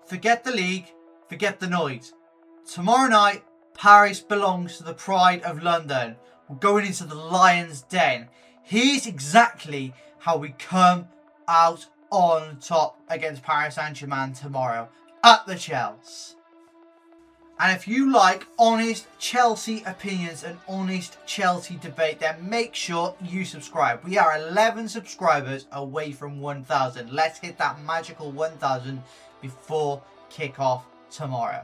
forget the league, forget the noise. Tomorrow night, Paris belongs to the pride of London. We're going into the Lion's Den. Here's exactly how we come out on top against Paris Saint-Germain tomorrow at the Chelsea. And if you like honest Chelsea opinions and honest Chelsea debate, then make sure you subscribe. We are 11 subscribers away from 1,000. Let's hit that magical 1,000 before kick-off tomorrow.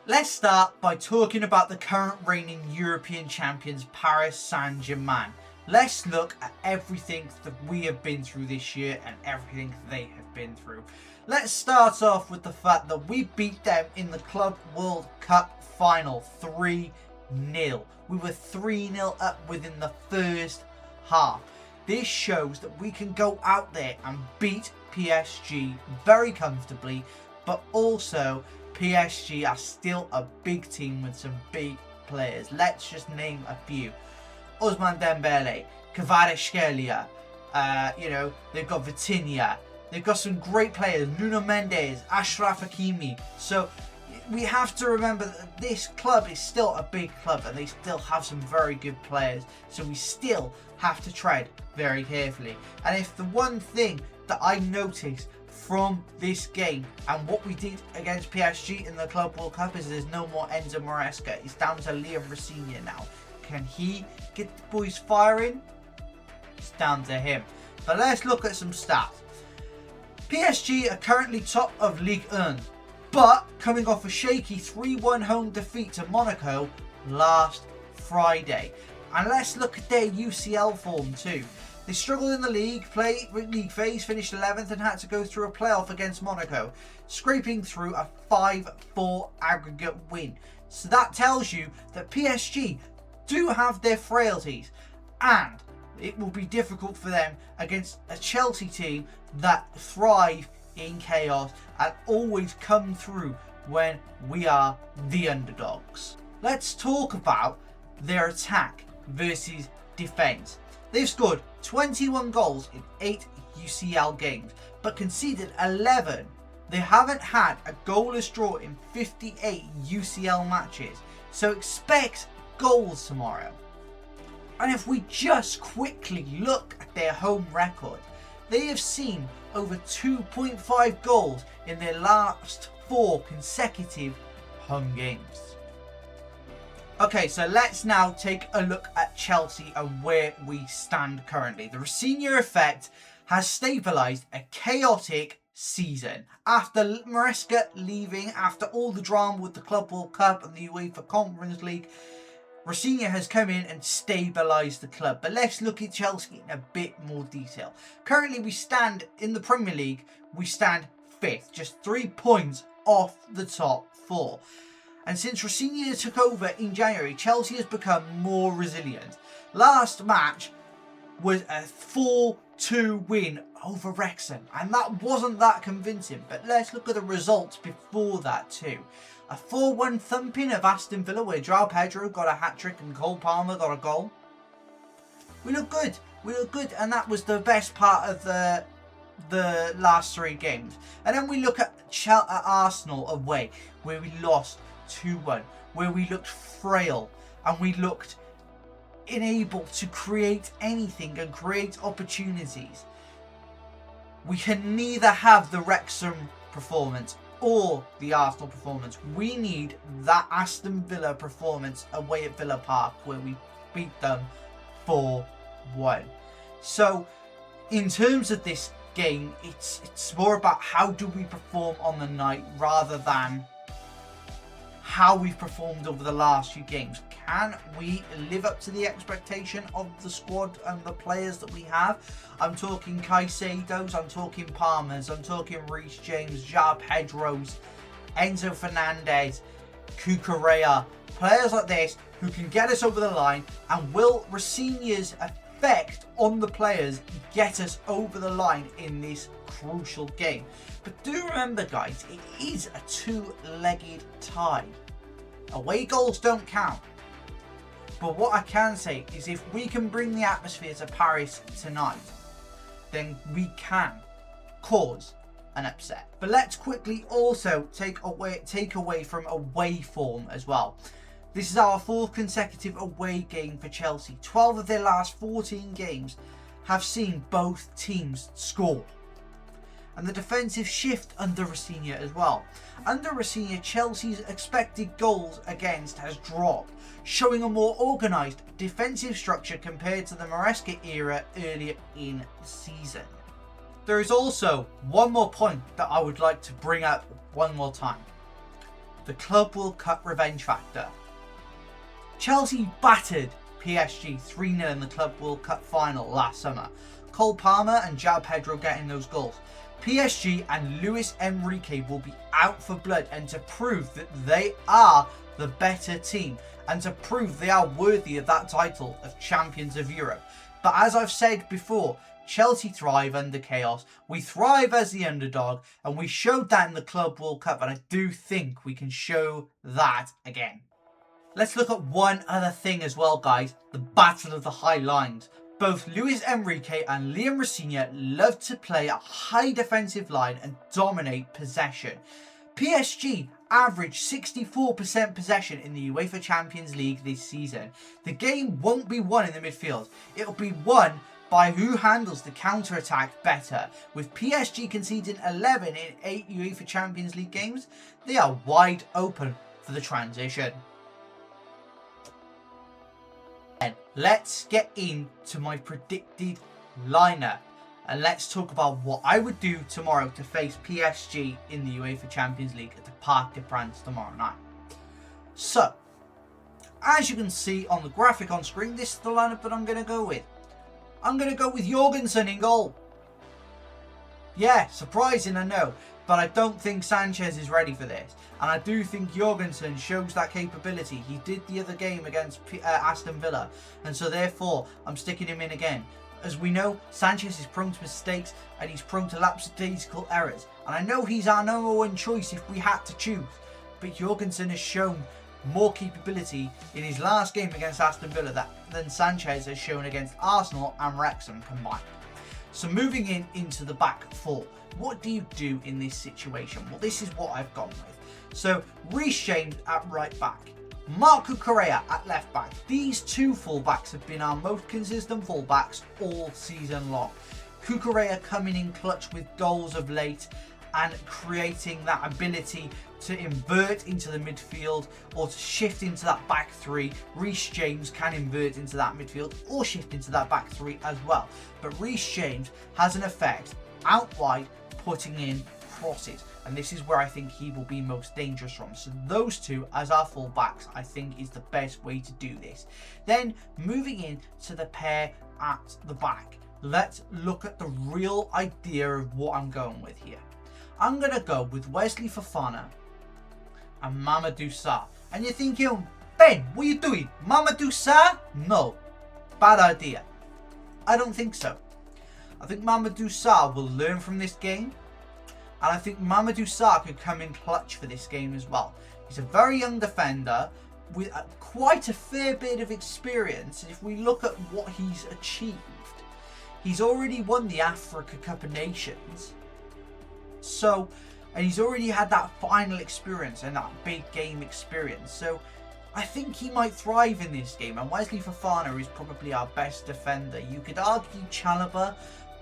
Let's start by talking about the current reigning European champions, Paris Saint-Germain. Let's look at everything that we have been through this year and everything they have been through. Let's start off with the fact that we beat them in the Club World Cup final 3-0. We were 3-0 up within the first half. This shows that we can go out there and beat PSG very comfortably, but also PSG are still a big team with some big players. Let's just name a few. Ousmane Dembele, Kvaratskhelia, they've got Vitinha. They've got some great players, Nuno Mendes, Achraf Hakimi. So we have to remember that this club is still a big club and they still have some very good players. So we still have to tread very carefully. And if the one thing that I noticed from this game and what we did against PSG in the Club World Cup is there's no more Enzo Maresca. It's down to Liam Rosenior now. Can he get the boys firing? It's down to him. But let's look at some stats. PSG are currently top of Ligue 1, but coming off a shaky 3-1 home defeat to Monaco last Friday. And let's look at their UCL form too. They struggled in the league phase, finished 11th and had to go through a playoff against Monaco, scraping through a 5-4 aggregate win. So that tells you that PSG do have their frailties, and it will be difficult for them against a Chelsea team that thrive in chaos and always come through when we are the underdogs. Let's talk about their attack versus defence. They've scored 21 goals in 8 UCL games, but conceded 11. They haven't had a goalless draw in 58 UCL matches, so expect goals tomorrow. And if we just quickly look at their home record, they have seen over 2.5 goals in their last 4 consecutive home games. Okay, so let's now take a look at Chelsea and where we stand currently. The Rosenior effect has stabilised a chaotic season. After Maresca leaving, after all the drama with the Club World Cup and the UEFA Conference League, Rosenior has come in and stabilised the club. But let's look at Chelsea in a bit more detail. Currently we stand in the Premier League, we stand 5th, just 3 points off the top 4. And since Rosenior took over in January, Chelsea has become more resilient. Last match was a 4-2 win over Wrexham, and that wasn't that convincing. But let's look at the results before that too. A 4-1 thumping of Aston Villa where João Pedro got a hat-trick and Cole Palmer got a goal. We look good. We look good, and that was the best part of the last 3 games. And then we look at Arsenal away, where we lost 2-1, where we looked frail and we looked unable to create anything and create opportunities. We can neither have the Wrexham performance or the Arsenal performance. We need that Aston Villa performance away at Villa Park where we beat them 4-1. So in terms of this game, it's more about how do we perform on the night rather than how we've performed over the last few games. Can we live up to the expectation of the squad and the players that we have? I'm talking Caicedo's, I'm talking Palmer's, I'm talking Reece James, João Pedro's, Enzo Fernandez, Cucurella. Players like this who can get us over the line, and will Rosenior's effect on the players get us over the line in this crucial game? But do remember guys, it is a 2-legged tie. Away goals don't count. But what I can say is if we can bring the atmosphere to Paris tonight, then we can cause an upset. But let's quickly also take away from away form as well. This is our 4th consecutive away game for Chelsea. 12 of their last 14 games have seen both teams score. And the defensive shift under Rafinha as well. Under Rafinha, Chelsea's expected goals against has dropped, showing a more organised defensive structure compared to the Maresca era earlier in the season. There is also one more point that I would like to bring up one more time. The Club World Cup revenge factor. Chelsea battered PSG 3-0 in the Club World Cup final last summer. Cole Palmer and João Pedro getting those goals. PSG and Luis Enrique will be out for blood, and to prove that they are the better team and to prove they are worthy of that title of Champions of Europe. But as I've said before, Chelsea thrive under chaos. We thrive as the underdog, and we showed that in the Club World Cup, and I do think we can show that again. Let's look at one other thing as well, guys. The battle of the high lines. Both Luis Enrique and Liam Rafinha love to play a high defensive line and dominate possession. PSG averaged 64% possession in the UEFA Champions League this season. The game won't be won in the midfield. It'll be won by who handles the counter-attack better. With PSG conceding 11 in 8 UEFA Champions League games, they are wide open for the transition. And let's get into my predicted lineup, and let's talk about what I would do tomorrow to face PSG in the UEFA Champions League at the Parc des Princes tomorrow night. So, as you can see on the graphic on screen, this is the lineup that I'm going to go with. I'm going to go with Jorgensen in goal. Yeah, surprising, I know, but I don't think Sanchez is ready for this. And I do think Jorgensen shows that capability. He did the other game against Aston Villa, and so therefore I'm sticking him in again. As we know, Sanchez is prone to mistakes and he's prone to lackadaisical errors. And I know he's our number one choice if we had to choose. But Jorgensen has shown more capability in his last game against Aston Villa than Sanchez has shown against Arsenal and Wrexham combined. So moving into the back four, what do you do in this situation? Well, this is what I've gone with. So Reece James at right back, Marco Correa at left back. These two fullbacks have been our most consistent fullbacks all season long. Cucurella coming in clutch with goals of late and creating that ability to invert into the midfield or to shift into that back three. Reece James can invert into that midfield or shift into that back three as well. But Reece James has an effect out wide, putting in crosses, and this is where I think he will be most dangerous from. So those two as our full backs I think is the best way to do this. Then moving in to the pair at the back, let's look at the real idea of what I'm going with here. I'm going to go with Wesley Fofana and Mamadou Sarr. And you're thinking, Ben, what are you doing? Mamadou Sarr? No, bad idea. I don't think so. I think Mamadou Sarr will learn from this game. And I think Mamadou Sarr could come in clutch for this game as well. He's a very young defender with quite a fair bit of experience. If we look at what he's achieved, he's already won the Africa Cup of Nations. And he's already had that final experience and that big game experience. So I think he might thrive in this game. And Wesley Fofana is probably our best defender. You could argue Chalobah,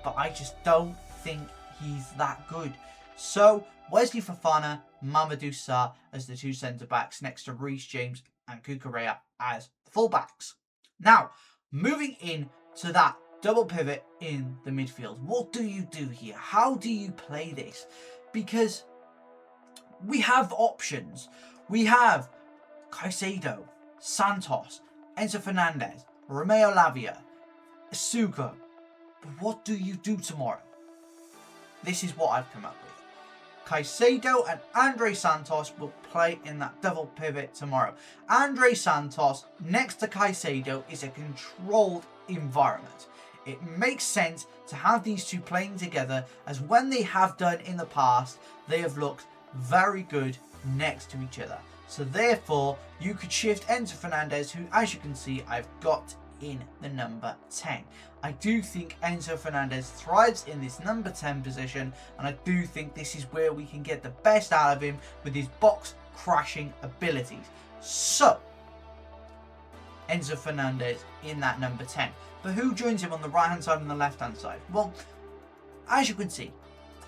but I just don't think he's that good. So Wesley Fofana, Mamadou Sarr as the two centre-backs next to Reece James and Cucurella as the full-backs. Now, moving in to that double pivot in the midfield. What do you do here? How do you play this? Because we have options. We have Caicedo, Santos, Enzo Fernandez, Romeo Lavia, Asuka. But what do you do tomorrow? This is what I've come up with. Caicedo and Andre Santos will play in that double pivot tomorrow. Andre Santos next to Caicedo is a controlled environment. It makes sense to have these two playing together, as when they have done in the past, they have looked very good next to each other. So therefore, you could shift Enzo Fernandez, who, as you can see, I've got in the number 10. I do think Enzo Fernandez thrives in this number 10 position, and I do think this is where we can get the best out of him with his box crashing abilities. So, Enzo Fernandez in that number 10. But who joins him on the right hand side and the left hand side? Well, as you can see,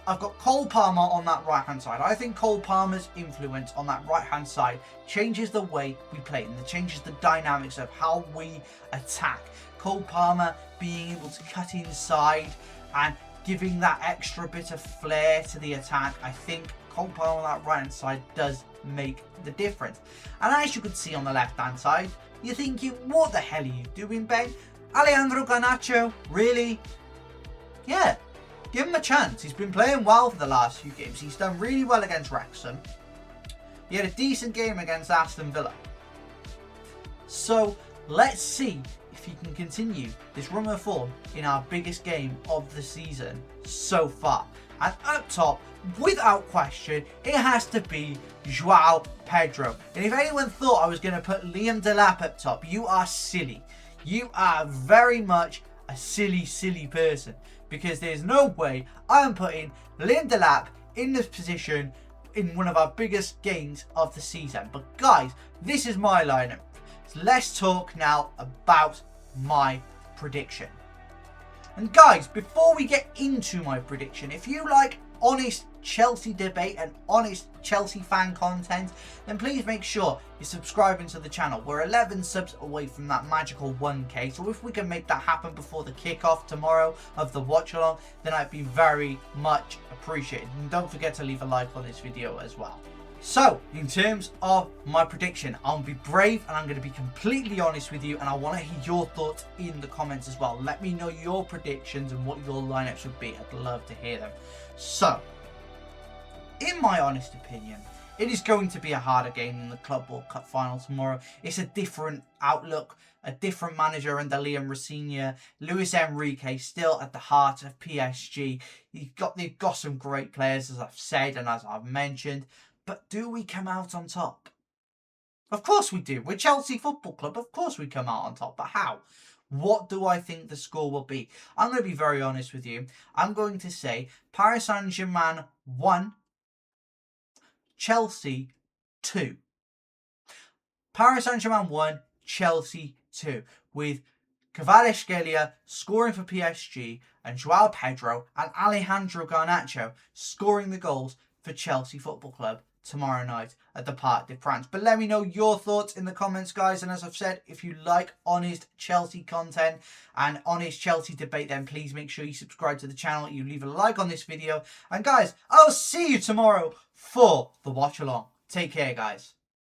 I've got Cole Palmer on that right hand side. I think Cole Palmer's influence on that right hand side changes the way we play and it changes the dynamics of how we attack. Cole Palmer being able to cut inside and giving that extra bit of flair to the attack. I think Cole Palmer on that right hand side does make the difference. And as you can see on the left hand side, you're thinking, what the hell are you doing, Ben? Alejandro Garnacho, really? Yeah, give him a chance. He's been playing well for the last few games. He's done really well against Wrexham. He had a decent game against Aston Villa. So let's see if he can continue this run of form in our biggest game of the season so far. And up top, without question, it has to be João Pedro. And if anyone thought I was going to put Liam Delap up top, you are silly. You are very much a silly person. Because there's no way I am putting Liam Delap in this position in one of our biggest games of the season. But guys, this is my lineup. So let's talk now about my prediction. And guys, before we get into my prediction, if you like honest Chelsea debate and honest Chelsea fan content, then please make sure you're subscribing to the channel. We're 11 subs away from that magical 1k, so if we can make that happen before the kickoff tomorrow of the watch along, then I'd be very much appreciated. And don't forget to leave a like on this video as well. So, in terms of my prediction, I'll be brave and I'm going to be completely honest with you, and I want to hear your thoughts in the comments as well. Let me know your predictions and what your lineups would be. I'd love to hear them. So, in my honest opinion, it is going to be a harder game than the Club World Cup final tomorrow. It's a different outlook, a different manager under Liam Rossini. Luis Enrique still at the heart of PSG. They've got some great players, as I've said and as I've mentioned. But do we come out on top? Of course we do. We're Chelsea Football Club. Of course we come out on top. But how? What do I think the score will be? I'm going to be very honest with you. I'm going to say Paris Saint-Germain 1, Chelsea 2. Paris Saint-Germain 1, Chelsea 2. With Kvaratskhelia scoring for PSG and João Pedro and Alejandro Garnacho scoring the goals for Chelsea Football Club tomorrow night at the Parc des Princes. But let me know your thoughts in the comments, guys. And as I've said, if you like honest Chelsea content and honest Chelsea debate, then please make sure you subscribe to the channel, you leave a like on this video. And guys, I'll see you tomorrow for the watch along. Take care, guys.